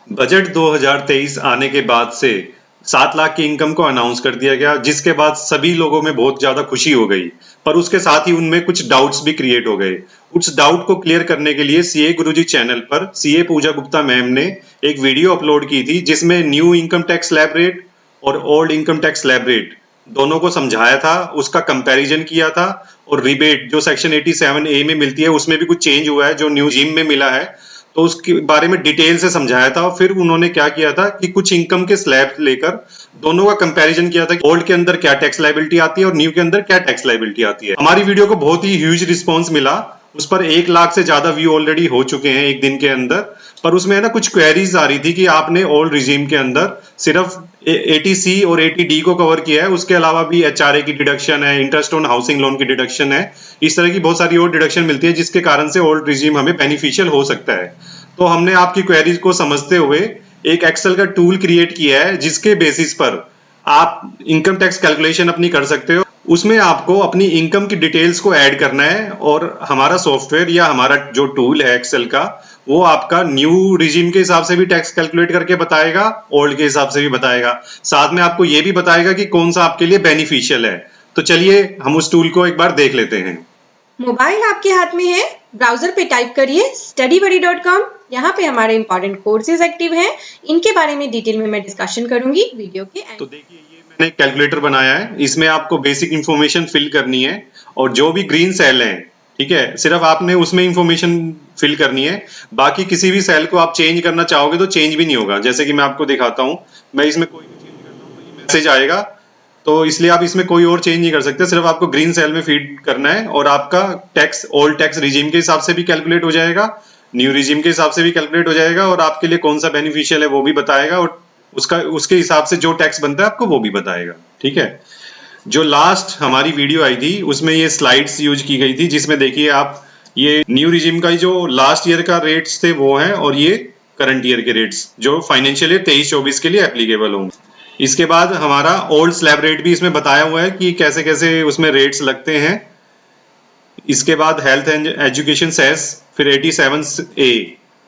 Budget 2023 आने के बाद से 7 लाख की इनकम को अनाउंस कर दिया गया, जिसके बाद सभी लोगों में बहुत ज्यादा खुशी हो गई। पर उसके साथ ही उनमें कुछ डाउट्स भी क्रिएट हो गए। उस डाउट को क्लियर करने के लिए सीए गुरुजी चैनल पर सीए पूजा गुप्ता मैम ने एक वीडियो अपलोड की थी, जिसमें new income tax slab rate और old income tax slab rate दोनों को समझाया था, उसका कंपैरिजन किया था। और रिबेट जो सेक्शन 87A में मिलती है उसमें भी कुछ चेंज हुआ है जो न्यू जिम में मिला है, तो उसके बारे में डिटेल से समझाया था। और फिर उन्होंने क्या किया था कि कुछ इनकम के स्लैब लेकर दोनों का कंपैरिजन किया था कि ओल्ड के अंदर क्या टैक्स लायबिलिटी आती है और न्यू के अंदर क्या टैक्स लायबिलिटी आती है। हमारी वीडियो को बहुत ही ह्यूज रिस्पॉन्स मिला, उस पर 1 लाख से ज्यादा व्यू ऑलरेडी हो चुके हैं एक दिन के अंदर। पर उसमें है ना कुछ क्वेरीज आ रही थी कि आपने ओल्ड रिजीम के अंदर सिर्फ 80C और 80D को कवर किया है, उसके अलावा भी HRA की डिडक्शन है, इंटरेस्ट ऑन हाउसिंग लोन की डिडक्शन है, इस तरह की बहुत सारी और डिडक्शन मिलती है, जिसके कारण से ओल्ड रिजीम हमें बेनिफिशियल हो सकता है। तो हमने आपकी क्वेरीज को समझते हुए एक एक्सेल का टूल क्रिएट किया है, जिसके बेसिस पर आप इनकम टैक्स कैलकुलेशन अपनी कर सकते हो। उसमें आपको अपनी इनकम की डिटेल्स को ऐड करना है और हमारा सॉफ्टवेयर या हमारा जो टूल है एक्सेल का, वो आपका न्यू रिजीम के हिसाब से भी टैक्स कैलकुलेट करके बताएगा, ओल्ड के हिसाब से भी बताएगा। साथ में आपको ये भी बताएगा कि कौन सा आपके लिए बेनिफिशियल है। तो चलिए हम उस टूल को एक बार देख लेते हैं। मोबाइल आपके हाथ में है, ब्राउजर पे टाइप करिए studybuddy.com। यहाँ पे हमारे इंपॉर्टेंट कोर्सेज एक्टिव हैं, इनके बारे में डिटेल में मैं डिस्कशन करूंगी वीडियो के एंड। तो देखिए ये मैंने कैलकुलेटर बनाया है, इसमें आपको बेसिक इंफॉर्मेशन फिल करनी है और जो भी ग्रीन सेल है, ठीक है, सिर्फ आपने उसमें इंफॉर्मेशन फिल करनी है। बाकी किसी भी सेल को आप चेंज करना चाहोगे तो चेंज भी नहीं होगा। जैसे कि मैं आपको दिखाता हूँ, मैं इसमें कोई भी चेंज करता हूँ तो ये मैसेज आएगा, तो इसलिए आप इसमें कोई और चेंज नहीं कर सकते, सिर्फ आपको ग्रीन सेल में फीड करना है और आपका टैक्स ओल्ड टैक्स रिजीम के हिसाब से भी कैलकुलेट हो जाएगा, न्यू रिजीम के हिसाब से भी कैलकुलेट हो जाएगा और आपके लिए कौन सा बेनिफिशियल है वो भी बताएगा और उसके हिसाब से जो टैक्स बनता है आपको वो भी बताएगा। ठीक है, जो लास्ट हमारी वीडियो आई थी उसमें ये स्लाइड्स यूज की गई थी, जिसमें देखिए आप ये न्यू रिजीम का जो लास्ट ईयर का रेट्स थे वो हैं और ये करंट ईयर के रेट्स जो फाइनेंशियल ईयर 23-24 के लिए एप्लीकेबल होंगे। इसके बाद हमारा ओल्ड स्लैब रेट भी इसमें बताया हुआ है कि कैसे कैसे उसमें रेट्स लगते हैं। इसके बाद हेल्थ एंड एजुकेशन सेस, फिर 87A,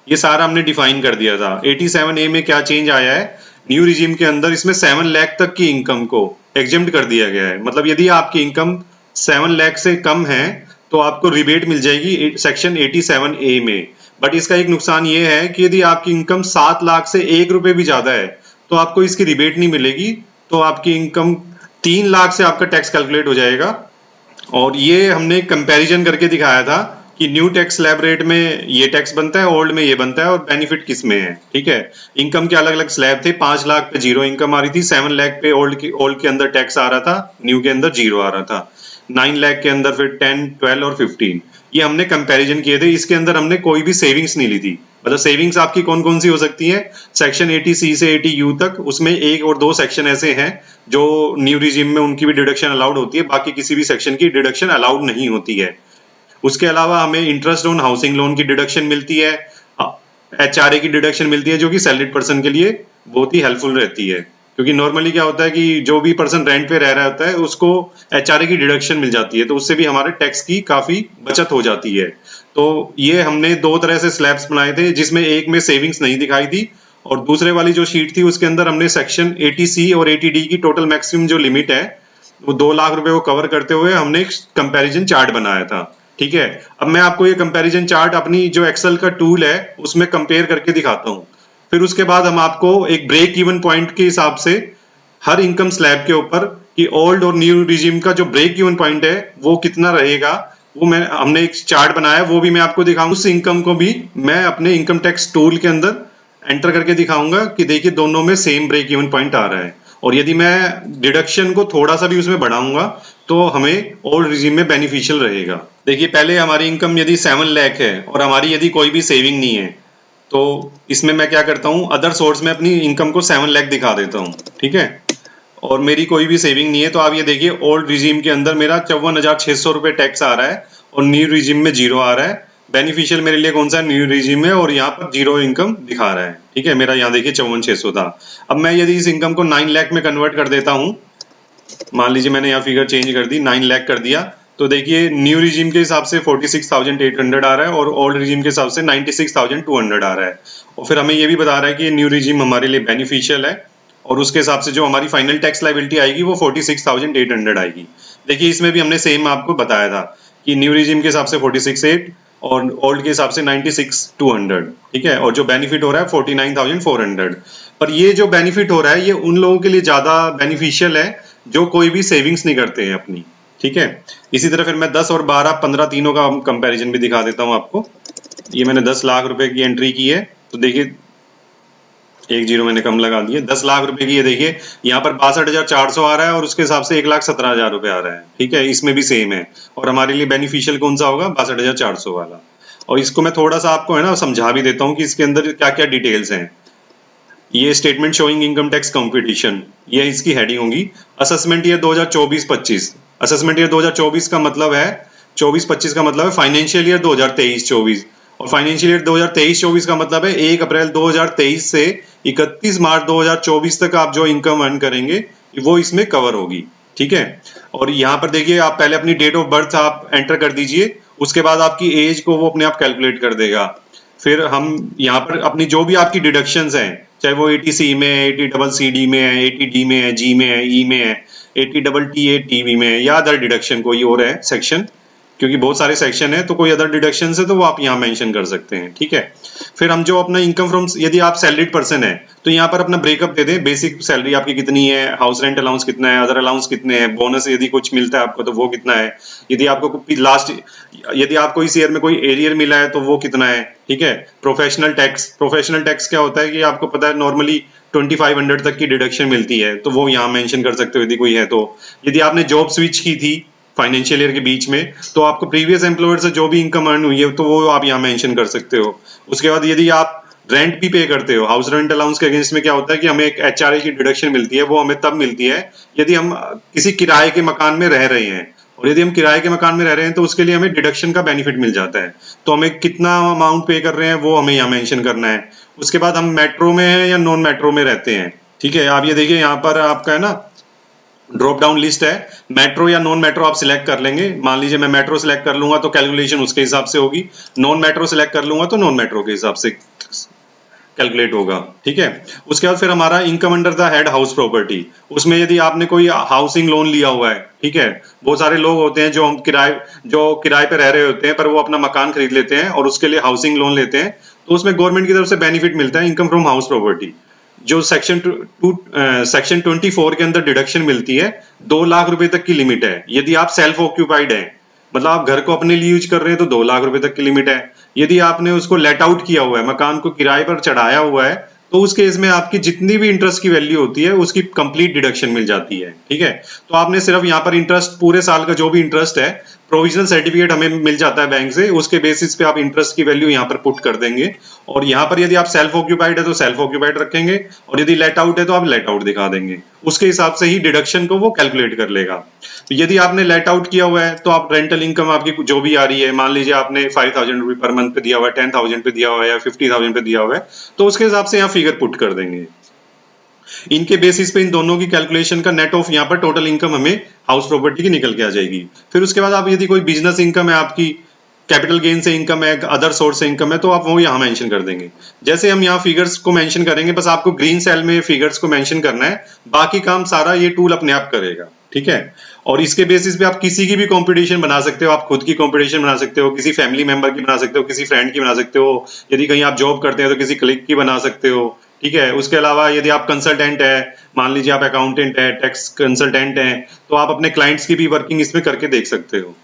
ये सारा हमने डिफाइन कर दिया था। 87A में क्या चेंज आया है, न्यू रिजीम के अंदर इसमें 7 लाख तक की इनकम को एग्जेम्प्ट कर दिया गया है। मतलब यदि आपकी इनकम 7 लाख से कम है तो आपको रिबेट मिल जाएगी सेक्शन 87A में। बट इसका एक नुकसान ये है कि यदि आपकी इनकम 7 लाख से 1 रुपए भी ज्यादा है तो आपको इसकी रिबेट नहीं मिलेगी, तो आपकी इनकम 3 लाख से आपका टैक्स कैलकुलेट हो जाएगा। और ये हमने कंपैरिजन करके दिखाया था कि न्यू टैक्स स्लैब रेट में ये टैक्स बनता है, ओल्ड में ये बनता है और बेनिफिट किस में है। ठीक है, इनकम के अलग अलग स्लैब थे। 5 लाख पे जीरो इनकम आ रही थी, 7 लाख पे ओल्ड के अंदर टैक्स आ रहा था, न्यू के अंदर जीरो आ रहा था, 9 लाख के अंदर फिर 10, 12 और 15। ये हमने कंपैरिजन किए थे। इसके अंदर हमने कोई भी सेविंग्स नहीं ली थी। मतलब सेविंग्स आपकी कौन कौन सी हो सकती है, सेक्शन 80C से 80U तक, उसमें 1 और 2 सेक्शन ऐसे हैं जो न्यू रिजीम में उनकी भी डिडक्शन अलाउड होती है, बाकी किसी भी सेक्शन की डिडक्शन अलाउड नहीं होती है। उसके अलावा हमें इंटरेस्ट ऑन हाउसिंग लोन की डिडक्शन मिलती है, HRA की डिडक्शन मिलती है, जो कि सैलरीड पर्सन के लिए बहुत ही हेल्पफुल रहती है, क्योंकि नॉर्मली क्या होता है कि जो भी पर्सन रेंट पे रह रहा होता है उसको HRA की डिडक्शन मिल जाती है, तो उससे भी हमारे टैक्स की काफी बचत हो जाती है। तो ये हमने 2 तरह से स्लैब्स बनाए थे, जिसमें एक में सेविंग्स नहीं दिखाई थी और दूसरे वाली जो शीट थी उसके अंदर हमने सेक्शन 80C और 80D की टोटल मैक्सिमम जो लिमिट है वो 2 लाख रुपए को कवर करते हुए हमने एक कंपैरिजन चार्ट बनाया था। ठीक है, अब मैं आपको ये कंपैरिजन चार्ट अपनी जो एक्सेल का टूल है उसमें कंपेयर करके दिखाता हूँ। फिर उसके बाद हम आपको एक ब्रेक इवन पॉइंट के हिसाब से हर इनकम स्लैब के ऊपर कि ओल्ड और न्यू रिजीम का जो ब्रेक इवन पॉइंट है वो कितना रहेगा, वो हमने एक चार्ट बनाया, वो भी मैं आपको दिखाऊंगा। उस इनकम को भी मैं अपने इनकम टैक्स टूल के अंदर एंटर करके दिखाऊंगा कि देखिए दोनों में सेम ब्रेक इवन पॉइंट आ रहा है। और यदि मैं डिडक्शन को थोड़ा सा भी उसमें बढ़ाऊंगा तो हमें ओल्ड रिजीम में बेनिफिशियल रहेगा। देखिए पहले हमारी इनकम यदि 7 लाख है और हमारी यदि कोई भी सेविंग नहीं है, तो इसमें मैं क्या करता हूँ, अदर सोर्स में अपनी इनकम को 7 लाख दिखा देता हूँ। ठीक है, और मेरी कोई भी सेविंग नहीं है, तो आप ये देखिए ओल्ड रिजीम के अंदर मेरा 54,600 रुपए टैक्स आ रहा है और न्यू रिजीम में जीरो आ रहा है। बेनिफिशियल मेरे लिए कौन सा न्यू रिजीम है और यहाँ पर जीरो इनकम दिखा रहा है। ठीक है, मेरा यहाँ देखिए 54,600 था। अब मैं यदि इस इनकम को 9 लाख में कन्वर्ट कर देता हूँ, मान लीजिए मैंने यहाँ फिगर चेंज कर दी, 9 लाख कर दिया, तो देखिए न्यू रिजीम के हिसाब से 46,800 आ रहा है और ओल्ड रिजीम के हिसाब से 96,200 आ रहा है। और फिर हमें ये भी बता रहा है कि न्यू रिजीम हमारे लिए बेनिफिशियल है और उसके हिसाब से जो हमारी फाइनल टैक्स लायबिलिटी आएगी वो 46,800 आएगी। देखिए इसमें भी हमने सेम आपको बताया था कि न्यू रिजीम के हिसाब से 46,800 और ओल्ड के हिसाब से 96,200, ठीक है, और जो बेनिफिट हो रहा है 49,400। पर ये जो बेनिफिट हो रहा है ये उन लोगों के लिए ज्यादा बेनिफिशियल है जो कोई भी सेविंग्स नहीं करते हैं अपनी, ठीक है। इसी तरह फिर मैं 10 और 12, 15 तीनों का कंपैरिजन भी दिखा देता हूं आपको। ये मैंने 10 लाख रुपए की एंट्री की है, तो देखिए एक जीरो मैंने कम लगा दिए, 10 लाख रुपए की, ये देखिए यहाँ पर 62,400 आ रहा है और उसके हिसाब से 1,17,000 रुपए आ रहा है, ठीक है। इसमें भी सेम है और हमारे लिए बेनिफिशियल कौन सा होगा, 62,400 वाला। और इसको मैं थोड़ा सा आपको है ना समझा भी देता हूँ कि इसके अंदर क्या क्या डिटेल्स हैं। ये statement showing income tax competition, ये इसकी हेडिंग होगी। असेसमेंट ईयर 2024-25, असेसमेंट ईयर 2024 का मतलब है 24-25 का मतलब है फाइनेंशियल ईयर 2023-24 और फाइनेंशियल ईयर 2023-24 का मतलब है 1 अप्रैल 2023 से 31 मार्च 2024 तक आप जो इनकम अर्न करेंगे वो इसमें कवर होगी, ठीक है। और यहाँ पर देखिए आप पहले अपनी डेट ऑफ बर्थ आप एंटर कर दीजिए, उसके बाद आपकी एज को वो अपने आप कैलकुलेट कर देगा। फिर हम यहाँ पर अपनी जो भी आपकी डिडक्शंस हैं, चाहे वो 80C में है, 80CCD में है, 80D में है, G में है, E में है, 80TTA में है या अदर डिडक्शन कोई और है सेक्शन, क्योंकि बहुत सारे सेक्शन है तो कोई अदर डिडक्शन है तो वो आप यहाँ मेंशन कर सकते हैं, ठीक है। फिर हम जो अपना इनकम फ्रॉम, यदि आप सैलरीड पर्सन है तो यहाँ पर अपना ब्रेकअप दे दें, बेसिक सैलरी आपकी कितनी है, हाउस रेंट अलाउंस कितना है, अदर अलाउंस कितने हैं, बोनस यदि कुछ मिलता है आपको तो वो कितना है, यदि आपको यदि आपको इस ईयर में कोई एरियर मिला है तो वो कितना है, ठीक है। प्रोफेशनल टैक्स, प्रोफेशनल टैक्स क्या होता है कि आपको पता है नॉर्मली 2500 तक की डिडक्शन मिलती है तो वो यहाँ मेंशन कर सकते हो यदि कोई है तो। यदि आपने जॉब स्विच की थी फाइनेंशियल ईयर के बीच में तो आपको प्रीवियस एम्प्लॉयर से जो भी इनकम अर्न हुई है तो वो आप यहाँ मेंशन कर सकते हो। उसके बाद यदि आप रेंट भी पे करते हो, हाउस रेंट अलाउंस के अगेंस्ट में क्या होता है कि हमें एक HRA की डिडक्शन मिलती है, वो हमें तब मिलती है यदि हम किसी किराए के मकान में रह रहे हैं, और यदि हम किराए के मकान में रह रहे हैं तो उसके लिए हमें डिडक्शन का बेनिफिट मिल जाता है। तो हमें कितना अमाउंट पे कर रहे हैं वो हमें यहाँ मेंशन करना है। उसके बाद हम मेट्रो में हैं या नॉन मेट्रो में रहते हैं, ठीक है। आप ये देखिए यहाँ पर आपका है ना ड्रॉप डाउन लिस्ट है, मेट्रो या नॉन मेट्रो आप सिलेक्ट कर लेंगे। मान लीजिए मैं मेट्रो सिलेक्ट कर लूंगा तो कैलकुलेशन उसके हिसाब से होगी, नॉन मेट्रो सिलेक्ट कर लूंगा तो नॉन मेट्रो के हिसाब से कैलकुलेट होगा, ठीक है। उसके बाद फिर हमारा income under the head house property, उसमें यदि आपने कोई हाउसिंग लोन लिया हुआ है, ठीक है। बहुत सारे लोग होते हैं जो किराए पे रह रहे होते हैं पर वो अपना मकान खरीद लेते हैं और उसके लिए हाउसिंग लोन लेते हैं, तो उसमें गवर्नमेंट की तरफ से बेनिफिट मिलता है इनकम फ्रॉम हाउस प्रॉपर्टी। जो सेक्शन 24 के अंदर डिडक्शन मिलती है 2 लाख रुपए तक की लिमिट है। यदि आप सेल्फ ऑक्यूपाइड है, मतलब आप घर को अपने लिए यूज कर रहे हैं तो 2 लाख रुपए तक की लिमिट है। यदि आपने उसको लेट आउट किया हुआ है, मकान को किराए पर चढ़ाया हुआ है, तो उस केस में आपकी जितनी भी इंटरेस्ट की वैल्यू होती है उसकी कंप्लीट डिडक्शन मिल जाती है, ठीक है। तो आपने सिर्फ यहाँ पर इंटरेस्ट, पूरे साल का जो भी इंटरेस्ट है, प्रोविजनल सर्टिफिकेट हमें मिल जाता है बैंक से, उसके बेसिस पे आप इंटरेस्ट की वैल्यू यहाँ पर पुट कर देंगे। और यहाँ पर यदि आप सेल्फ ऑक्यूपाइड है तो सेल्फ ऑक्यूपाइड रखेंगे और यदि लेट आउट है तो आप लेट आउट दिखा देंगे, उसके हिसाब से ही डिडक्शन को वो कैलकुलेट कर लेगा। तो यदि आपने लेट आउट किया हुआ है तो आप रेंटल इनकम आपकी जो भी आ रही है, मान लीजिए आपने 5,000 रुपये पर मंथ पे दिया हुआ है, 10,000 पे दिया हुआ है या 50,000 पे दिया हुआ है, तो उसके हिसाब से यहाँ फिगर पुट कर देंगे। इनके बेसिस पे इन दोनों की कैलकुलेशन का नेट ऑफ यहाँ पर टोटल इनकम हमें हाउस प्रॉपर्टी की निकल के आ जाएगी। फिर उसके बाद आप यदि कोई बिजनेस इनकम है आपकी, कैपिटल गेन से इनकम है, अदर सोर्स से इनकम है, तो आप वो यहाँ मेंशन कर देंगे। जैसे हम यहाँ फिगर्स को मेंशन करेंगे, बस आपको ग्रीन सेल में फिगर्स को मेंशन करना है, बाकी काम सारा ये टूल अपने आप करेगा, ठीक है। और इसके बेसिस पे आप किसी की भी कंपटीशन बना सकते हो, आप खुद की कंपटीशन बना सकते हो, किसी फैमिली मेंबर की बना सकते हो, किसी फ्रेंड की बना सकते हो, यदि कहीं आप जॉब करते हैं तो किसी क्लिक की बना सकते हो, ठीक है। उसके अलावा यदि आप कंसल्टेंट है, मान लीजिए आप अकाउंटेंट है, टैक्स कंसल्टेंट है, तो आप अपने क्लाइंट्स की भी वर्किंग इसमें करके देख सकते हो।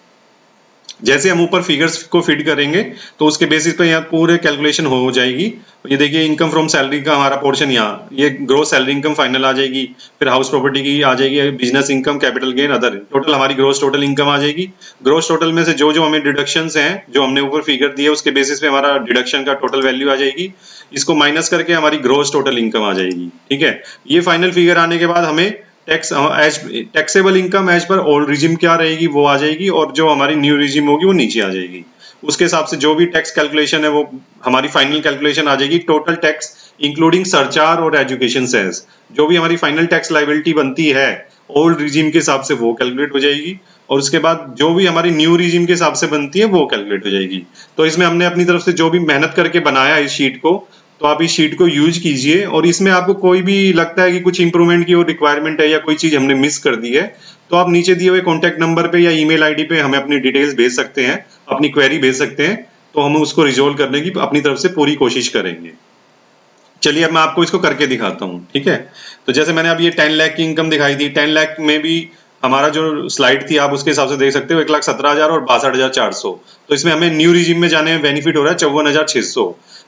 जैसे हम ऊपर फिगर्स को फीड करेंगे तो उसके बेसिस पे यहाँ पूरे कैलकुलेशन हो जाएगी। ये देखिए इनकम फ्रॉम सैलरी का हमारा पोर्शन, यहाँ ये ग्रोस सैलरी इनकम फाइनल आ जाएगी, फिर हाउस प्रॉपर्टी की आ जाएगी, business income, capital gain, other, total हमारी ग्रोस टोटल इनकम आ जाएगी। ग्रोस टोटल में से जो जो हमें डिडक्शंस हैं, जो हमने ऊपर फिगर दिए उसके बेसिस पे हमारा डिडक्शन का टोटल वैल्यू आ जाएगी, इसको माइनस करके हमारी ग्रोस टोटल इनकम आ जाएगी, ठीक है। ये फाइनल फिगर आने के बाद हमें taxable income as per old regime क्या रहेगी वो आ जाएगी, और जो हमारी न्यू रिजिम होगी वो नीचे आ जाएगी। उसके हिसाब से जो भी टैक्स कैलकुलेशन है वो हमारी फाइनल कैलकुलेशन आ जाएगी, टोटल टैक्स इंक्लूडिंग सरचार्ज और एजुकेशन सेस, जो भी हमारी फाइनल टैक्स लायबिलिटी बनती है ओल्ड रिजिम के हिसाब से वो कैलकुलेट हो जाएगी। और उसके बाद जो भी हमारी न्यू रिजीम के हिसाब से बनती है वो कैलकुलेट हो जाएगी। तो इसमें हमने अपनी तरफ से जो भी मेहनत करके बनाया इस शीट को, तो आप इस शीट को यूज कीजिए, और इसमें आपको कोई भी लगता है कि कुछ इंप्रूवमेंट की और रिक्वायरमेंट है या कोई चीज हमने मिस कर दी है, तो आप नीचे दिए हुए कॉन्टैक्ट नंबर पे या ईमेल आईडी पे हमें अपनी डिटेल्स भेज सकते हैं, अपनी क्वेरी भेज सकते हैं, तो हम उसको रिजोल्व करने की अपनी तरफ से पूरी कोशिश करेंगे। चलिए अब मैं आपको इसको करके दिखाता हूँ, ठीक है। तो जैसे मैंने अब ये 10 लाख की इनकम दिखाई थी, 10 लाख में भी हमारा जो स्लाइड थी आप उसके हिसाब से देख सकते हो 1,17,000 और 62,400। तो इसमें हमें न्यू रिजीम में जाने में बेनिफिट हो रहा है 54,600।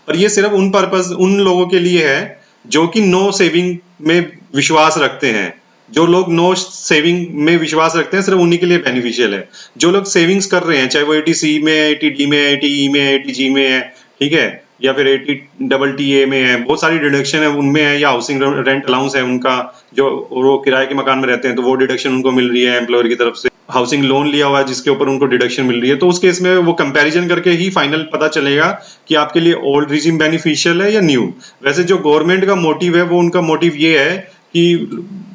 पर ये सिर्फ उन लोगों के लिए है जो कि नो सेविंग में विश्वास रखते हैं। जो लोग नो सेविंग में विश्वास रखते हैं सिर्फ उन्हीं के लिए बेनिफिशियल है। जो लोग सेविंग्स कर रहे हैं, चाहे वो 80C में है, 80D में है, 80E में है, 80G में है, ठीक है, या फिर 80AA में है, बहुत सारी डिडक्शन है उनमें है, या हाउसिंग रेंट अलाउंस है उनका, जो वो किराए के मकान में रहते हैं तो वो डिडक्शन उनको मिल रही है एम्प्लॉयर की तरफ से, हाउसिंग लोन लिया हुआ है जिसके ऊपर उनको डिडक्शन मिल रही है। तो उस केस में वो कंपैरिजन करके ही फाइनल पता चलेगा कि आपके लिए ओल्ड रिजीम बेनिफिशियल है या न्यू। वैसे जो गवर्नमेंट का मोटिव है वो उनका मोटिव ये है कि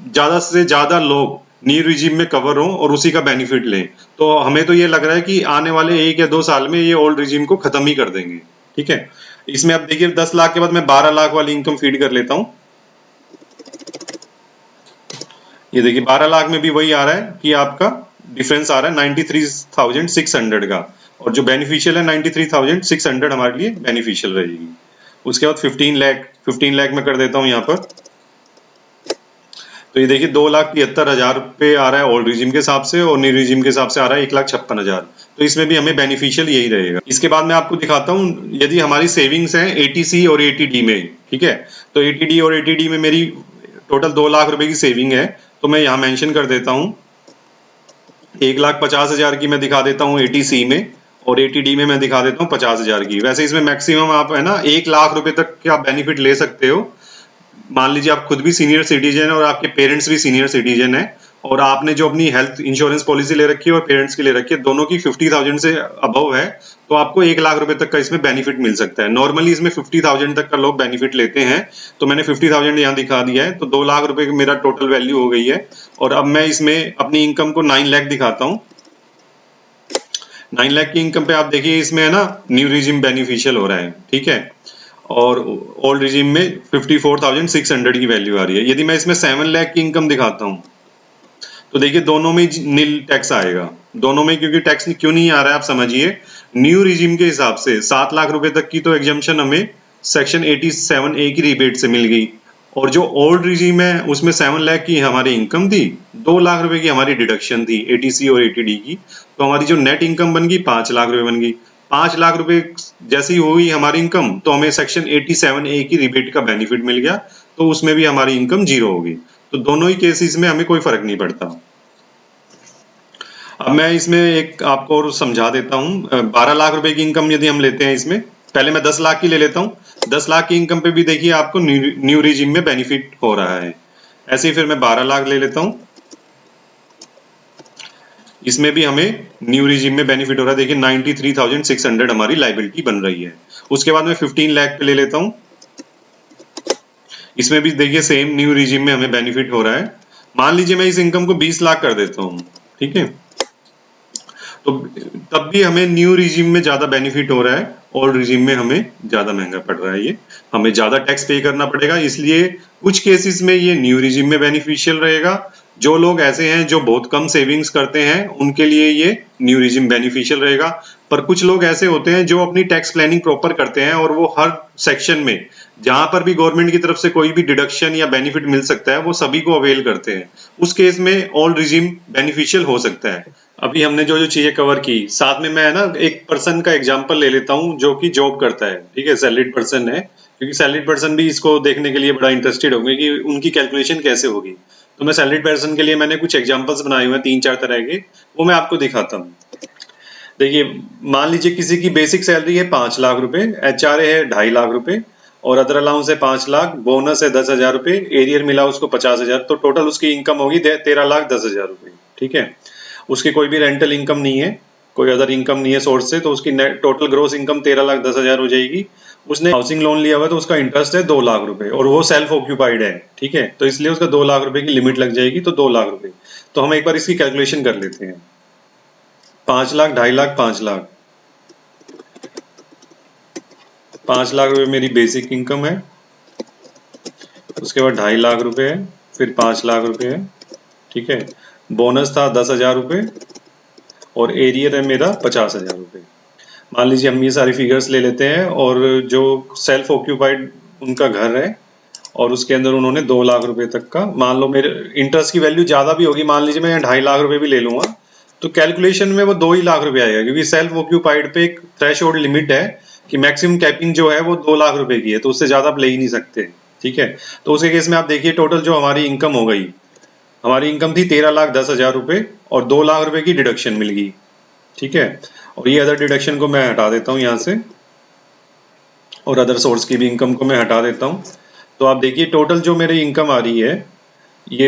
ज्यादा से ज्यादा लोग न्यू रिजीम में कवर हो और उसी का बेनिफिट लें। तो हमें तो ये लग रहा है कि आने वाले 1 या 2 साल में ये ओल्ड रिजीम को खत्म ही कर देंगे, ठीक है। इसमें अब देखिए 10 लाख के बाद मैं 12 लाख वाली इनकम फीड कर लेता हूं। ये देखिए 12 लाख में भी वही आ रहा है कि आपका डिफरेंस आ रहा है 93,600 का, और जो बेनिफिशियल है 93,600 हमारे लिए बेनिफिशियल रहेगी। उसके बाद 15 लाख में कर देता हूं यहाँ पर। तो ये देखिए 2,73,000 रुपये आ रहा है ओल्ड रिजीम के हिसाब से, और न्यू रिजीम के हिसाब से आ रहा है 1,56,000। तो इसमें भी हमें बेनिफिशियल यही रहेगा। इसके बाद मैं आपको दिखाता हूँ यदि हमारी सेविंग्स हैं 80C और 80D में, ठीक है। तो 80D और 80D में मेरी टोटल 2 लाख रुपए की सेविंग है, तो मैं यहाँ मेंशन कर देता हूँ 1,50,000 की मैं दिखा देता हूँ 80C में, और 80D में मैं दिखा देता हूँ 50,000 की। वैसे इसमें मैक्सिमम आप है ना 1 लाख रुपए तक के आप बेनिफिट ले सकते हो। मान लीजिए आप खुद भी सीनियर सिटीजन है और आपके पेरेंट्स भी सीनियर सिटीजन है, और आपने जो अपनी हेल्थ इंश्योरेंस पॉलिसी ले रखी है और पेरेंट्स की ले रखी है, दोनों की 50,000 से अबव है, तो आपको 1 लाख रुपए तक का इसमें बेनिफिट मिल सकता है। नॉर्मली इसमें 50,000 तक का लोग बेनिफिट लेते हैं, तो मैंने 50,000 यहाँ दिखा दिया है। तो 2 लाख रुपए की मेरा टोटल वैल्यू हो गई है। और अब मैं इसमें अपनी इनकम को 9 लाख दिखाता हूँ। 9 लाख की इनकम पे आप देखिए इसमें है ना न्यू रिजीम बेनिफिशियल हो रहा है, ठीक है, और ओल्ड रिजीम में 54,600 की वैल्यू आ रही है। यदि मैं इसमें 7 लाख की इनकम दिखाता हूँ तो देखिए दोनों में नील टैक्स आएगा, दोनों में। क्योंकि टैक्स क्यों नहीं आ रहा है आप समझिए। न्यू रिजीम के हिसाब से 7 लाख रुपए तक की तो एग्जम्पशन हमें सेक्शन 87A की रिबेट से मिल गई, और जो ओल्ड रिजीम है उसमें 7 लाख की हमारी इनकम थी, 2 लाख रुपए की हमारी डिडक्शन थी 80C और 80D की, तो हमारी जो नेट इनकम बन गई 5 लाख रुपए बन गई। 5 लाख रुपए जैसी हुई हमारी इनकम, तो हमें सेक्शन 87A की रिबेट का बेनिफिट मिल गया, तो उसमें भी हमारी इनकम 0 होगी। तो दोनों ही केसेस में हमें कोई फर्क नहीं पड़ता। अब मैं इसमें एक आपको और समझा देता हूँ। 12 लाख रुपए की इनकम यदि हम लेते हैं, इसमें पहले मैं 10 लाख की ले लेता हूँ। 10 लाख की इनकम पे भी देखिए आपको न्यू रिजीम में बेनिफिट हो रहा है। ऐसे ही फिर मैं 12 लाख ले लेता हूँ, इसमें भी हमें न्यू रिजीम में बेनिफिट हो रहा है। देखिए 93,600 हमारी लाइबिलिटी बन रही है। उसके बाद मैं 15 लाख पे ले लेता हूँ, इसमें भी देखिए सेम न्यू रिजीम में हमें बेनिफिट हो रहा है। मान लीजिए मैं इस इनकम को 20 लाख कर देता हूँ, ठीक है, तो तब भी हमें न्यू रिजीम में ज्यादा बेनिफिट हो रहा है, ओल्ड रिजीम में हमें ज्यादा महंगा पड़ रहा है। ये हमें ज्यादा टैक्स पे करना पड़ेगा, इसलिए कुछ केसेस में ये न्यू रिजीम में बेनिफिशियल रहेगा। जो लोग ऐसे हैं जो बहुत कम सेविंग्स करते हैं उनके लिए ये न्यू रिजीम बेनिफिशियल रहेगा। पर कुछ लोग ऐसे होते हैं जो अपनी टैक्स प्लानिंग प्रॉपर करते हैं और वो हर सेक्शन में जहां पर भी गवर्नमेंट की तरफ से कोई भी डिडक्शन या बेनिफिट मिल सकता है वो सभी को अवेल करते हैं। उस केस में ओल्ड रिजीम बेनिफिशियल हो सकता है। अभी हमने जो जो चीजें कवर की, साथ में मैं ना एक पर्सन का एग्जांपल ले लेता हूं जो कि जॉब करता है, ठीक है, सैलरीड पर्सन है, क्योंकि सैलरीड पर्सन भी इसको देखने के लिए बड़ा इंटरेस्टेड होंगे कि उनकी कैलकुलेशन कैसे होगी। तो मैं सैलरीड पर्सन के लिए मैंने कुछ एग्जांपल्स बनाए हुए हैं 3-4 तरह के, वो मैं आपको दिखाता हूँ। देखिए मान लीजिए किसी की बेसिक सैलरी है 5 लाख रुपए, HRA है 2.5 लाख रुपए, और अदर अलाउंस है 5 लाख, बोनस है 10,000 रुपए, एरियर मिला उसको 50,000, तो टोटल उसकी इनकम होगी 13,10,000 रुपए, ठीक है। उसकी कोई भी रेंटल इनकम नहीं है, कोई अदर इनकम नहीं है सोर्स से, तो उसकी टोटल ग्रोस इनकम 13,10,000 हो जाएगी। उसने हाउसिंग लोन लिया हुआ है तो उसका इंटरेस्ट है 2 लाख रुपए, और वो सेल्फ ऑक्यूपाइड है, ठीक है, तो इसलिए उसका 2 लाख रुपए की लिमिट लग जाएगी, तो 2 लाख रुपए। तो हम एक बार इसकी कैलकुलेशन कर लेते हैं। 5 लाख, 2.5 लाख, 5 लाख। 5 लाख रुपए मेरी बेसिक इनकम है, उसके बाद 2.5 लाख रुपए है, फिर 5 लाख रुपए है, ठीक है। बोनस था 10,000 रुपए और एरियर है मेरा 50,000 रुपए। मान लीजिए हम ये सारी फिगर्स ले लेते हैं और जो सेल्फ ऑक्यूपाइड उनका घर है और उसके अंदर उन्होंने 2 लाख रुपए तक का, मान लो मेरे इंटरेस्ट की वैल्यू ज्यादा भी होगी, मान लीजिए मैं 2.5 लाख रुपए भी ले लूंगा तो कैलकुलेशन में वो 2 ही लाख रुपए आएगा, क्योंकि सेल्फ ऑक्यूपाइड पे एक थ्रेशोल्ड लिमिट है कि मैक्सिमम कैपिंग जो है वो 2 लाख रुपए की है, तो उससे ज्यादा आप ले ही नहीं सकते, ठीक है। तो उसके केस में आप देखिए टोटल जो हमारी इनकम हो गई, हमारी इनकम थी 13,10,000 रुपए और 2 लाख रुपए की डिडक्शन मिल गई, ठीक है। और ये अदर डिडक्शन को मैं हटा देता हूँ यहाँ से और अदर सोर्स की भी इनकम को मैं हटा देता हूँ। तो आप देखिए टोटल जो मेरी इनकम आ रही है ये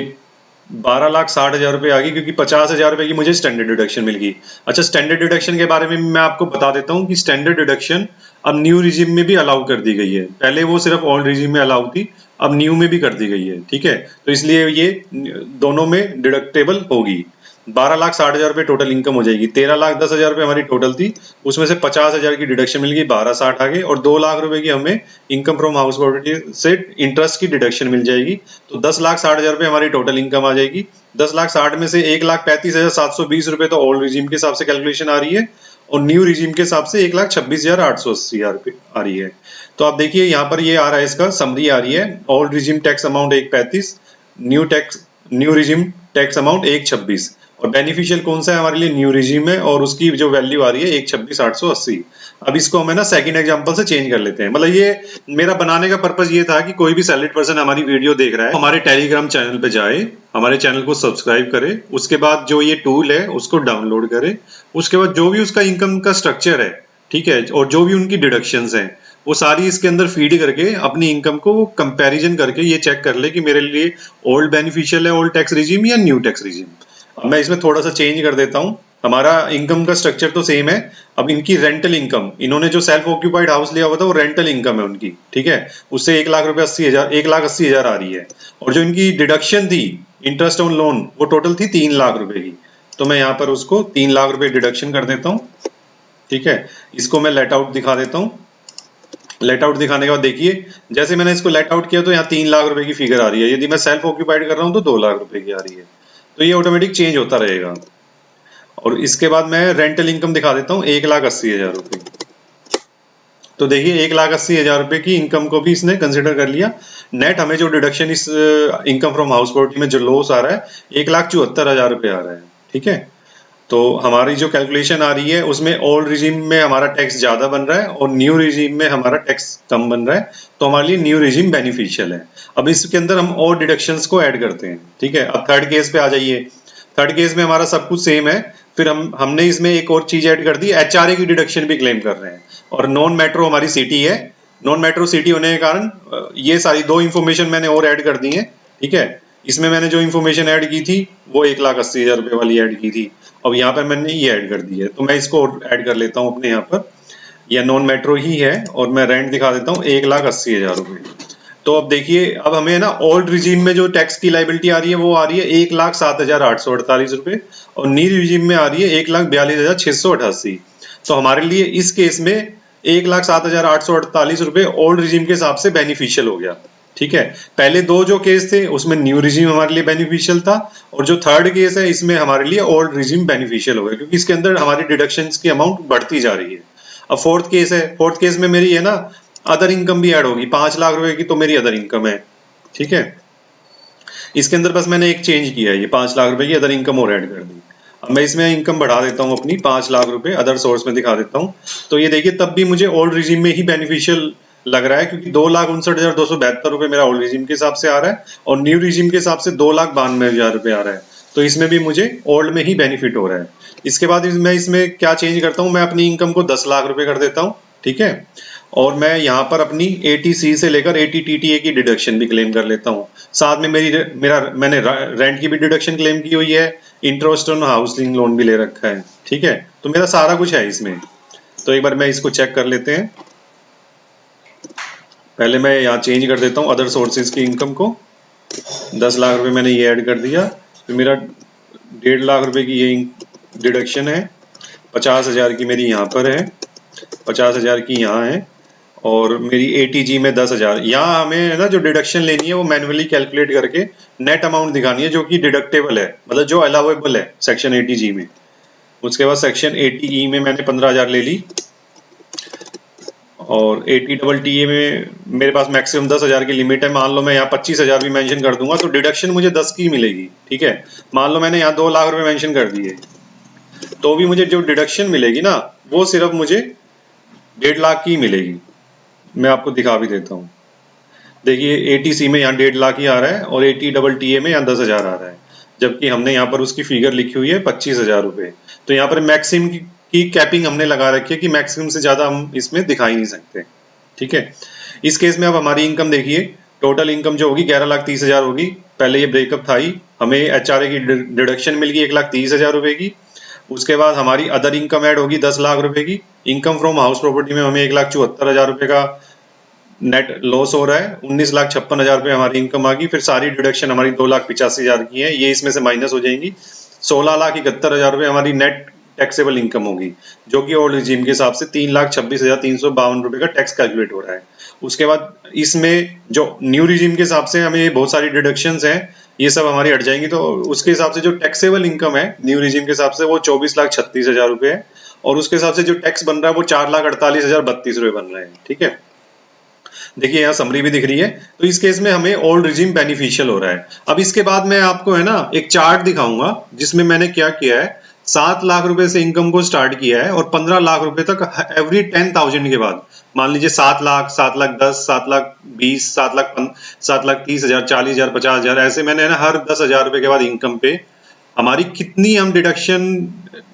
12,60,000 रुपये आ गई, क्योंकि 50,000 रुपये की मुझे स्टैंडर्ड डिडक्शन मिल गई। अच्छा, स्टैंडर्ड डिडक्शन के बारे में मैं आपको बता देता हूँ कि स्टैंडर्ड डिडक्शन अब न्यू रिजिम में भी अलाउ कर दी गई है। पहले वो सिर्फ ओल्ड रिजिम में अलाउ थी, अब न्यू में भी कर दी गई है, ठीक है। तो इसलिए ये दोनों में डिडक्टेबल होगी। 12,60,000 रुपये टोटल इनकम हो जाएगी। 13,10,000 रुपये हमारी टोटल थी, उसमें से 50,000 की डिडक्शन मिल गई, 12,60 आ गए और 2 लाख रुपए की हमें इनकम फ्रॉम हाउस प्रॉपर्टी से इंटरेस्ट की डिडक्शन मिल जाएगी। तो 10,60,000 रुपये हमारी टोटल इनकम आ जाएगी। 10,60,000 में से 1,35,720 रुपये तो ओल्ड रिजीम के हिसाब से कैलकुलेशन आ रही है और न्यू रिजीम के हिसाब से 1,26,880 रुपये आ रही है। तो आप देखिए यहाँ पर ये आ रहा है, इसका समरी आ रही है। Old regime tax amount 1,35, new regime tax amount 1,26 और बेनिफिशियल कौन सा है हमारे लिए, न्यू रिजीम है और उसकी जो वैल्यू आ रही है 1,26,880। अब इसको हमें ना सेकंड एग्जांपल से चेंज कर लेते हैं। मतलब ये मेरा बनाने का पर्पस ये था कि कोई भी सैलरीड पर्सन हमारी वीडियो देख रहा है, हमारे टेलीग्राम चैनल पे जाए, हमारे चैनल को सब्सक्राइब करे, उसके बाद जो ये टूल है उसको डाउनलोड करे, उसके बाद जो भी उसका इनकम का स्ट्रक्चर है, ठीक है, और जो भी उनकी डिडक्शंस हैं वो सारी इसके अंदर फीड करके अपनी इनकम को कंपैरिजन करके ये चेक कर ले कि मेरे लिए ओल्ड बेनिफिशियल है, ओल्ड टैक्स रिजीम या न्यू टैक्स रिजीम। अब मैं इसमें थोड़ा सा चेंज कर देता हूँ। हमारा इनकम का स्ट्रक्चर तो सेम है। अब इनकी रेंटल इनकम, इन्होंने जो सेल्फ ऑक्यूपाइड हाउस लिया हुआ था वो रेंटल इनकम है उनकी, ठीक है, उससे 1,80,000 आ रही है। और जो इनकी डिडक्शन थी इंटरेस्ट ऑन लोन वो टोटल थी 3 लाख रुपए की, तो मैं यहाँ पर उसको 3 लाख रुपए डिडक्शन कर देता हूँ, ठीक है। इसको मैं लेट आउट दिखा देता हूँ। लेट आउट दिखाने के बाद देखिए जैसे मैंने इसको लेट आउट किया तो यहाँ 3 लाख रुपए की फिगर आ रही है। यदि मैं सेल्फ ऑक्यूपाइड कर रहा हूँ तो 2 लाख रुपए की आ रही है। तो ये ऑटोमेटिक चेंज होता रहेगा। और इसके बाद मैं रेंटल इनकम दिखा देता हूँ 1,80,000 रुपए। तो देखिए 1,80,000 रुपए की इनकम को भी इसने कंसिडर कर लिया। नेट हमें जो डिडक्शन इस इनकम फ्रॉम हाउस प्रॉपर्टी में जो लॉस आ रहा है 1,74,000 रुपए आ रहा है, ठीक है। तो हमारी जो कैलकुलेशन आ रही है उसमें ओल्ड रिजीम में हमारा टैक्स ज्यादा बन रहा है और न्यू रिजीम में हमारा टैक्स कम बन रहा है, तो हमारे लिए न्यू रिजीम बेनिफिशियल है। अब इसके अंदर हम और डिडक्शंस को ऐड करते हैं, ठीक है। अब थर्ड केस पे आ जाइए। थर्ड केस में हमारा सब कुछ सेम है, फिर हमने इसमें एक और चीज ऐड कर दी, एचआरए की डिडक्शन भी क्लेम कर रहे हैं। और नॉन मेट्रो हमारी सिटी है, नॉन मेट्रो सिटी होने के कारण ये सारी 2 इंफॉर्मेशन मैंने और ऐड कर दी है, ठीक है। इसमें मैंने जो इन्फॉर्मेशन ऐड की थी वो 1,80,000 रुपए वाली ऐड की थी, अब यहाँ पर मैंने ये ऐड कर दी है, तो मैं इसको ऐड कर लेता हूँ अपने यहाँ पर। यह नॉन मेट्रो ही है और मैं रेंट दिखा देता हूँ 1,80,000 रुपए। तो अब देखिए अब हमें ना ओल्ड रिजीम में जो टैक्स की लाइबिलिटी आ रही है वो आ रही है 1,07,848 रुपए और न्यू रिजीम में आ रही है 1,42,688। तो हमारे लिए इस केस में 1,07,848 रुपए ओल्ड रिजीम के हिसाब से बेनिफिशियल हो गया, ठीक है। पहले 2 जो केस थे उसमें न्यू रिजीम हमारे लिए बेनिफिशियल था और जो थर्ड केस है इसमें हमारे लिए ओल्ड रिजीम बेनिफिशियल हो गया, क्योंकि इसके अंदर हमारी डिडक्शंस की अमाउंट बढ़ती जा रही है। अब फोर्थ केस है, फोर्थ केस में मेरी है ना अदर इनकम भी ऐड होगी, 5 लाख रुपए की तो मेरी अदर इनकम है, ठीक है। इसके अंदर बस मैंने एक चेंज किया है, ये 5 लाख रुपए की अदर इनकम और ऐड कर दी। अब मैं इसमें इनकम बढ़ा देता हूँ अपनी 5 लाख रुपए अदर सोर्स में दिखा देता हूँ। तो ये देखिए तब भी मुझे ओल्ड रिजीम में ही बेनिफिशियल लग रहा है, क्योंकि 2,59,272 रुपए मेरा ओल्ड रिजीम के हिसाब से आ रहा है और न्यू रिजीम के हिसाब से 2,92,000 रुपए आ रहा है। तो इसमें भी मुझे ओल्ड में ही बेनिफिट हो रहा है। इसके बाद मैं इसमें क्या चेंज करता हूँ, मैं अपनी इनकम को 10 लाख रुपए कर देता हूँ, ठीक है। और मैं यहाँ पर अपनी 80C से लेकर 80TTA की डिडक्शन भी क्लेम कर लेता हूँ। साथ में मैंने रेंट की भी डिडक्शन क्लेम की हुई है, इंटरेस्ट ऑन हाउसिंग लोन भी ले रखा है, ठीक है। तो मेरा सारा कुछ है इसमें। तो एक बार मैं इसको चेक कर लेते हैं। पहले मैं यहाँ चेंज कर देता हूँ अदर सोर्सेज की इनकम को। 10 लाख रुपए मैंने ये ऐड कर दिया, तो मेरा 1.5 लाख रुपए की ये डिडक्शन है। 50,000 की मेरी यहाँ पर है, 50,000 की यहाँ है, और मेरी ATG में 10,000। यहाँ हमें है ना जो डिडक्शन लेनी है वो मैन्युअली कैलकुलेट करके नेट अमाउंट दिखानी है जो कि डिडक्टेबल है, मतलब जो अलाउेबल है सेक्शन ATG में। उसके बाद सेक्शन ATE में मैंने 15,000 ले ली, और ATEE में मेरे पास मैक्सिमम 10,000 की लिमिट है। मान लो मैं यहाँ 25,000 भी मेंशन कर दूंगा तो डिडक्शन मुझे 10 की मिलेगी, ठीक है। मान लो मैंने यहाँ 2 लाख रुपए मेंशन कर दिए तो भी मुझे जो डिडक्शन मिलेगी ना वो सिर्फ मुझे 1.5 लाख की मिलेगी। मैं आपको दिखा भी देता हूँ, देखिए ATC में यहाँ 1.5 लाख ही आ रहा है और ATEE में यहाँ 10,000 आ रहा है, जबकि हमने यहाँ पर उसकी फिगर लिखी हुई है 25,000 रुपए। तो यहाँ पर मैक्सिमम की कैपिंग हमने लगा रखी है कि मैक्सिमम से ज्यादा हम इसमें दिखा ही नहीं सकते, ठीक है। इस केस में अब हमारी इनकम देखिए, टोटल इनकम जो होगी 11,30,000 होगी। पहले ये ब्रेकअप था ही, हमें HRA की डिडक्शन मिल गई 1,30,000 रुपए की। उसके बाद हमारी अदर इनकम ऐड होगी 10 लाख रुपए की। इनकम फ्रॉम हाउस प्रॉपर्टी में हमें 1,74,000 रुपए का नेट लॉस हो रहा है, 19,56,000 रुपए हमारी इनकम आ गई। फिर सारी डिडक्शन हमारी 2,85,000 की है, ये इसमें से माइनस हो जाएंगी। 16,71,000 रुपए हमारी नेट टैक्सेबल इनकम होगी, जो कि ओल्ड रिजीम के हिसाब से 3,26,352 रुपए का टैक्स कैलकुलेट हो रहा है। उसके बाद इसमें जो न्यू रिजीम के हिसाब से हमें बहुत सारी डिडक्शंस हैं, ये सब हमारी हट जाएंगी। तो उसके हिसाब से जो टैक्सेबल इनकम है न्यू रिजीम के हिसाब से वो 24,36,000 रुपए है, और उसके हिसाब से जो टैक्स बन रहा है वो 4,48,032 रुपए बन रहे हैं, ठीक है। देखिए यहाँ समरी भी दिख रही है। तो इस केस में हमें ओल्ड रिजीम बेनिफिशियल हो रहा है। अब इसके बाद मैं आपको है ना एक चार्ट दिखाऊंगा जिसमें मैंने क्या किया है, 7 लाख रुपए से इनकम को स्टार्ट किया है और 15 लाख रुपए तक एवरी 10,000 के बाद, मान लीजिए 7 लाख, 7 लाख 10, 7 लाख 20, 7 लाख 30,000, 40,000, 50,000, ऐसे मैंने ना हर 10,000 रुपए के बाद इनकम पे हमारी कितनी हम डिडक्शन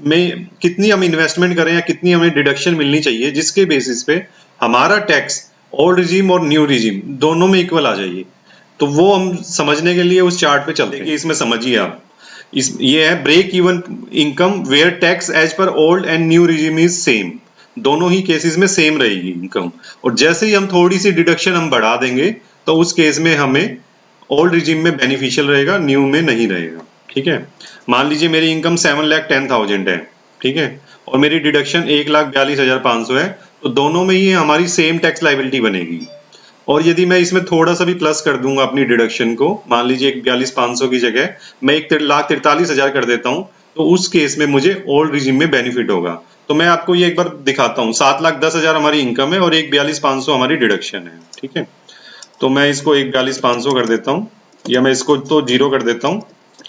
में, कितनी हम इन्वेस्टमेंट करें या कितनी हमें डिडक्शन मिलनी चाहिए, जिसके बेसिस पे हमारा टैक्स ओल्ड रिजीम और न्यू रिजीम दोनों में इक्वल आ जाइए। तो वो हम समझने के लिए उस चार्ट पे चलते हैं। इसमें समझिए आप, ये है break even income where tax as per old and new regime is same. दोनों ही केसेस में सेम रहेगी इनकम, और जैसे ही हम थोड़ी सी डिडक्शन हम बढ़ा देंगे तो उस केस में हमें ओल्ड रिजीम में बेनिफिशियल रहेगा, न्यू में नहीं रहेगा, ठीक है। मान लीजिए मेरी इनकम 7,10,000 है, ठीक है, और मेरी डिडक्शन 1,42,500 है, तो दोनों में ही हमारी सेम टैक्स लाइबिलिटी बनेगी। और यदि मैं इसमें थोड़ा सा भी प्लस कर दूंगा अपनी डिडक्शन को, मान लीजिए 42,500 की जगह मैं 1,43,000 कर देता हूं, तो उस केस में मुझे ओल्ड रिजीम में बेनिफिट होगा। तो मैं आपको ये एक बार दिखाता हूँ, 7,10,000 हमारी इनकम है और 1,42,500 हमारी डिडक्शन है, ठीक है। तो मैं इसको 1,42,500 कर देता हूँ, या मैं इसको तो 0 कर देता हूँ,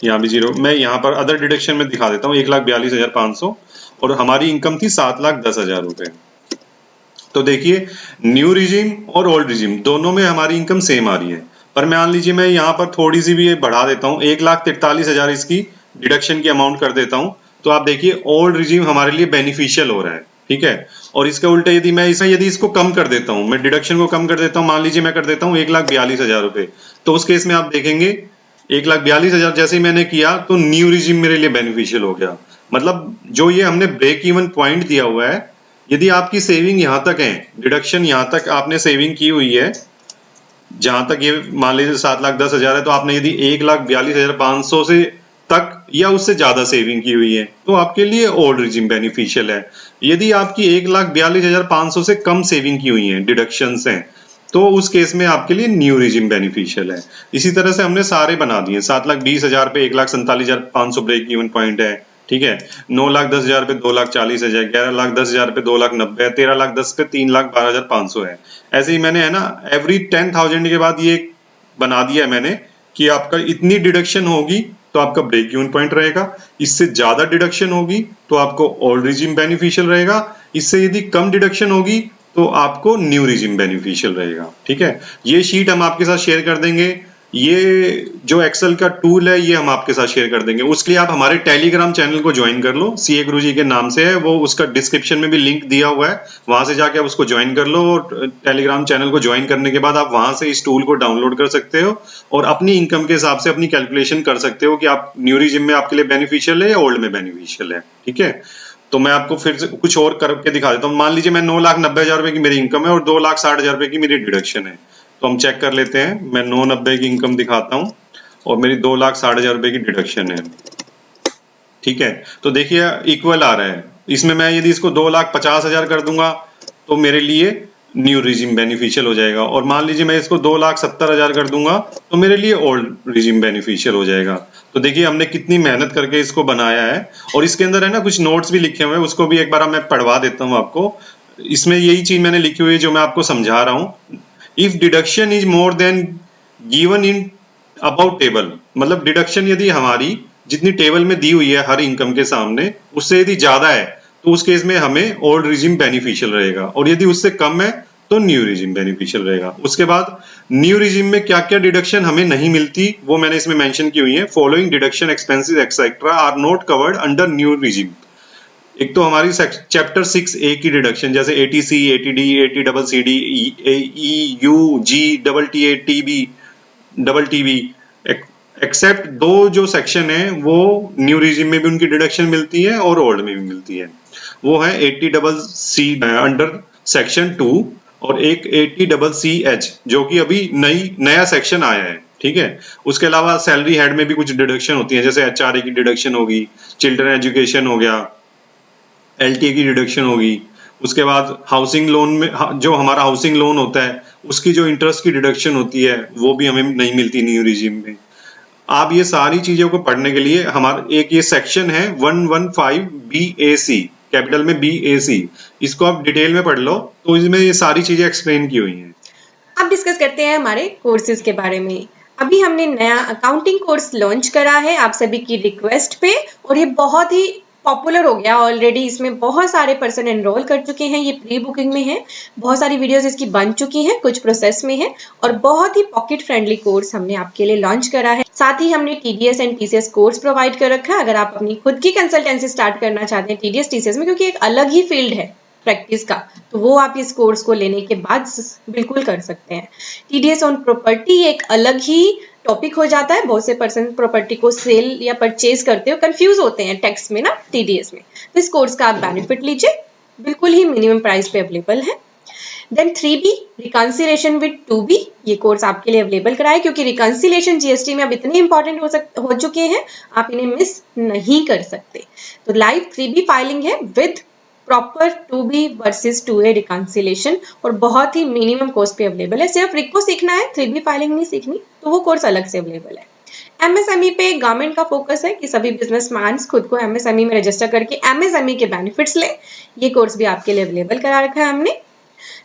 यहाँ भी 0। मैं यहाँ पर अदर डिडक्शन में दिखा देता हूँ 1,42,500, और हमारी इनकम थी 7,10,000 रुपए। तो देखिए न्यू रिजीम और ओल्ड रिजीम दोनों में हमारी इनकम सेम आ रही है, पर मान लीजिए मैं यहाँ पर थोड़ी सी भी बढ़ा देता हूँ, 1,43,000 इसकी डिडक्शन की अमाउंट कर देता हूँ, तो आप देखिए ओल्ड रिजीम हमारे लिए बेनिफिशियल हो रहा है, ठीक है। और इसके उल्टे यदि इसको कम कर देता हूँ, मैं डिडक्शन को कम कर देता हूँ, मान लीजिए मैं कर देता हूँ 1,42,000 रुपए, तो उस केस में आप देखेंगे 1,42,000 जैसे ही मैंने किया तो न्यू रिजीम मेरे लिए बेनिफिशियल हो गया। मतलब जो ये हमने ब्रेक इवन पॉइंट दिया हुआ है, यदि आपकी सेविंग यहाँ तक है, डिडक्शन यहाँ तक आपने सेविंग की हुई है, जहां तक ये मान लीजिए 7,10,000 है, तो आपने यदि 1,42,500 से तक या उससे ज्यादा सेविंग की हुई है तो आपके लिए ओल्ड रिजीम बेनिफिशियल है। यदि आपकी 1,42,500 से कम सेविंग की हुई है, डिडक्शंस हैं, तो उस केस में आपके लिए न्यू रिजीम बेनिफिशियल है। इसी तरह से हमने सारे बना दिए, 7,20,000 पे 1,47,500 ब्रेक इवन पॉइंट है, ठीक है। 9,10,000 पे 2,40,000, 11,10,000 पे 2,90,000, 13,10,000 पे 3,12,500 है। ऐसे ही मैंने है ना एवरी 10,000 के बाद ये बना दिया है मैंने कि आपका इतनी डिडक्शन होगी तो आपका ब्रेक इवन पॉइंट रहेगा, इससे ज्यादा डिडक्शन होगी तो आपको ओल्ड रिजीम बेनिफिशियल रहेगा, इससे यदि कम डिडक्शन होगी तो आपको न्यू रिजीम बेनिफिशियल रहेगा, ठीक है। ये शीट हम आपके साथ शेयर कर देंगे, ये जो एक्सेल का टूल है ये हम आपके साथ शेयर कर देंगे। उसके लिए आप हमारे टेलीग्राम चैनल को ज्वाइन कर लो, सीए गुरुजी के नाम से है वो, उसका डिस्क्रिप्शन में भी लिंक दिया हुआ है, वहां से जाके आप उसको ज्वाइन कर लो। और टेलीग्राम चैनल को ज्वाइन करने के बाद आप वहां से इस टूल को डाउनलोड कर सकते हो और अपनी इनकम के हिसाब से अपनी कैलकुलेशन कर सकते हो कि आप न्यू रिजीम में आपके लिए बेनिफिशियल है या ओल्ड में बेनिफिशियल है, ठीक है। तो मैं आपको फिर से कुछ और करके दिखा देता हूँ। मान लीजिए मैं 9,90,000 रुपए की मेरी इनकम है और 2,60,000 रुपए की मेरी डिडक्शन है, तो हम चेक कर लेते हैं। मैं 9,90 की इनकम दिखाता हूं और मेरी 2,60,000 रुपए की डिडक्शन है, ठीक है। तो देखिए इक्वल आ रहा है, इसमें मैं यदि इसको 2,50,000 कर दूंगा तो मेरे लिए न्यू रिजिम बेनिफिशियल हो जाएगा, और मान लीजिए मैं इसको 2,70,000 कर दूंगा तो मेरे लिए ओल्ड रिजिम बेनिफिशियल हो जाएगा। तो देखिए हमने कितनी मेहनत करके इसको बनाया है, और इसके अंदर है ना कुछ नोट्स भी लिखे हुए हैं, उसको भी एक बार मैं पढ़वा देता हूँ आपको। इसमें यही चीज मैंने लिखी हुई है जो मैं आपको समझा रहा हूँ। If deduction is more than given in about table, मतलब डिडक्शन यदि हमारी जितनी टेबल में दी हुई है हर इनकम के सामने उससे यदि ज्यादा है तो उस केस में हमें ओल्ड रिजिम बेनिफिशियल रहेगा, और यदि उससे कम है तो न्यू रिजिम बेनिफिशियल रहेगा। उसके बाद न्यू रिजिम में क्या क्या डिडक्शन हमें नहीं मिलती वो मैंने इसमें मेंशन की हुई है। Following deduction expenses etcetera are not covered under new regime. एक तो हमारी चैप्टर 6A की डिडक्शन जैसे ATC, ATD, ATCCD, EU, G, TTA, TB, TB, except दो जो सेक्शन है वो न्यू रिजिम में भी उनकी डिडक्शन मिलती है और ओल्ड में भी मिलती है। वो है 80CC अंडर सेक्शन 2 और एक 80CC जो कि अभी नया सेक्शन आया है, ठीक है। उसके अलावा सैलरी हेड में भी कुछ डिडक्शन होती है, जैसे HRA की डिडक्शन होगी, चिल्ड्रन एजुकेशन हो गया, LTA की डिडक्शन होगी। उसके बाद हाउसिंग लोन में जो हमारा हाउसिंग लोन होता है उसकी जो इंटरेस्ट की डिडक्शन होती है वो भी हमें नहीं मिलती न्यू रिजिम में। आप ये सारी चीजों को पढ़ने के लिए हमारा एक ये सेक्शन है 115BAC, कैपिटल में BAC, इसको आप डिटेल में पढ़ लो तो इसमें ये सारी चीजें एक्सप्लेन की हुई हैं। अब डिस्कस करते हैं हमारे कोर्सेज के बारे में। अभी हमने नया अकाउंटिंग कोर्स लॉन्च करा है आप सभी की रिक्वेस्ट पे, और ये बहुत ही पॉपुलर हो गया ऑलरेडी। इसमें बहुत सारे पर्सन एनरोल कर चुके हैं, ये प्री बुकिंग में है, बहुत सारी वीडियोस इसकी बन चुकी हैं, कुछ प्रोसेस में है, और बहुत ही पॉकेट फ्रेंडली कोर्स हमने आपके लिए लॉन्च करा है। साथ ही हमने TDS and TCS course provide कर रखा है। अगर आप अपनी खुद की कंसल्टेंसी स्टार्ट करना चाहते हैं TDS TCS में, क्योंकि एक अलग ही फील्ड है प्रैक्टिस का, तो वो आप इस कोर्स को लेने के बाद बिल्कुल कर सकते हैं। TDS ऑन प्रॉपर्टी एक अलग ही टॉपिक हो जाता है। बहुत से पर्सन प्रॉपर्टी को सेल या परचेज करते हो कंफ्यूज होते हैं टैक्स में ना, TDS में। तो इस कोर्स का आप बेनिफिट लीजिए, बिल्कुल ही मिनिमम प्राइस पे अवेलेबल है। Then 3B reconciliation with 2B, ये कोर्स आपके लिए अवेलेबल कराए, क्योंकि रिकंसिलेशन GST में अब इतने इंपॉर्टेंट हो चुके हैं, आप इन्हें मिस नहीं कर सकते। तो लाइव 3B फाइलिंग है with proper 2B versus 2A reconciliation, और बहुत ही मिनिमम कॉस्ट पे अवेलेबल है। सिर्फ रिको सीखना है, 3B फाइलिंग नहीं सीखनी, तो वो कोर्स अलग से अवेलेबल है। MSME पे गवर्नमेंट का फोकस है कि सभी बिजनेसमैन खुद को MSME में रजिस्टर करके MSME के बेनिफिट्स लें। ये कोर्स भी आपके लिए अवेलेबल करा रखा है हमने।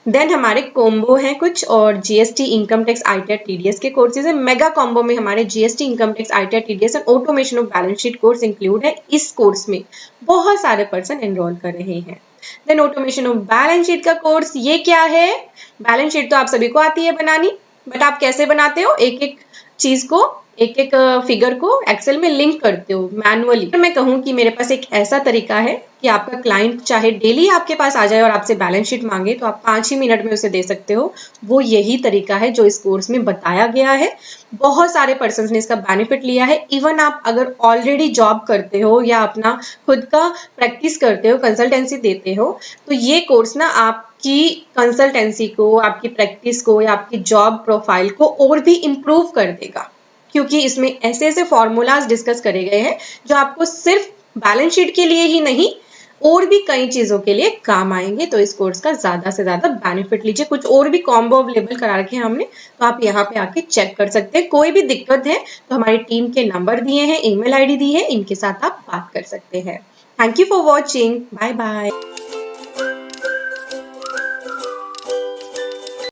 देन हमारे कॉम्बो हैं कुछ, और GST income tax ITR TDS के कोर्सेज है। मेगा कॉम्बो में हमारे GST income tax ITR TDS और automation of balance sheet course include है। इस कोर्स में बहुत सारे पर्सन एनरोल कर रहे हैं। Then automation of balance sheet का कोर्स, ये क्या है? बैलेंस शीट तो आप सभी को आती है बनानी, बट आप कैसे बनाते हो? एक एक चीज को, एक एक फिगर को एक्सेल में लिंक करते हो मैनुअली। अगर मैं कहूँ कि मेरे पास एक ऐसा तरीका है कि आपका क्लाइंट चाहे डेली आपके पास आ जाए और आपसे बैलेंस शीट मांगे तो आप 5 ही मिनट में उसे दे सकते हो, वो यही तरीका है जो इस कोर्स में बताया गया है। बहुत सारे पर्सन ने इसका बेनिफिट लिया है। इवन आप अगर ऑलरेडी जॉब करते हो या अपना खुद का प्रैक्टिस करते हो, कंसल्टेंसी देते हो, तो ये कोर्स ना आपकी कंसल्टेंसी को, आपकी प्रैक्टिस को या आपकी जॉब प्रोफाइल को और भी इम्प्रूव कर देगा, क्योंकि इसमें ऐसे ऐसे फॉर्मूलाज डिस्कस करे गए हैं जो आपको सिर्फ बैलेंस शीट के लिए ही नहीं और भी कई चीजों के लिए काम आएंगे। तो इस कोर्स का ज्यादा से ज्यादा बेनिफिट लीजिए। कुछ और भी कॉम्बो अवेलेबल करा रखे हैं हमने, तो आप यहाँ पे आके चेक कर सकते हैं। कोई भी दिक्कत है तो हमारी टीम के नंबर दिए हैं, ईमेल ID दी है, इनके साथ आप बात कर सकते हैं। Thank you for watching, bye bye.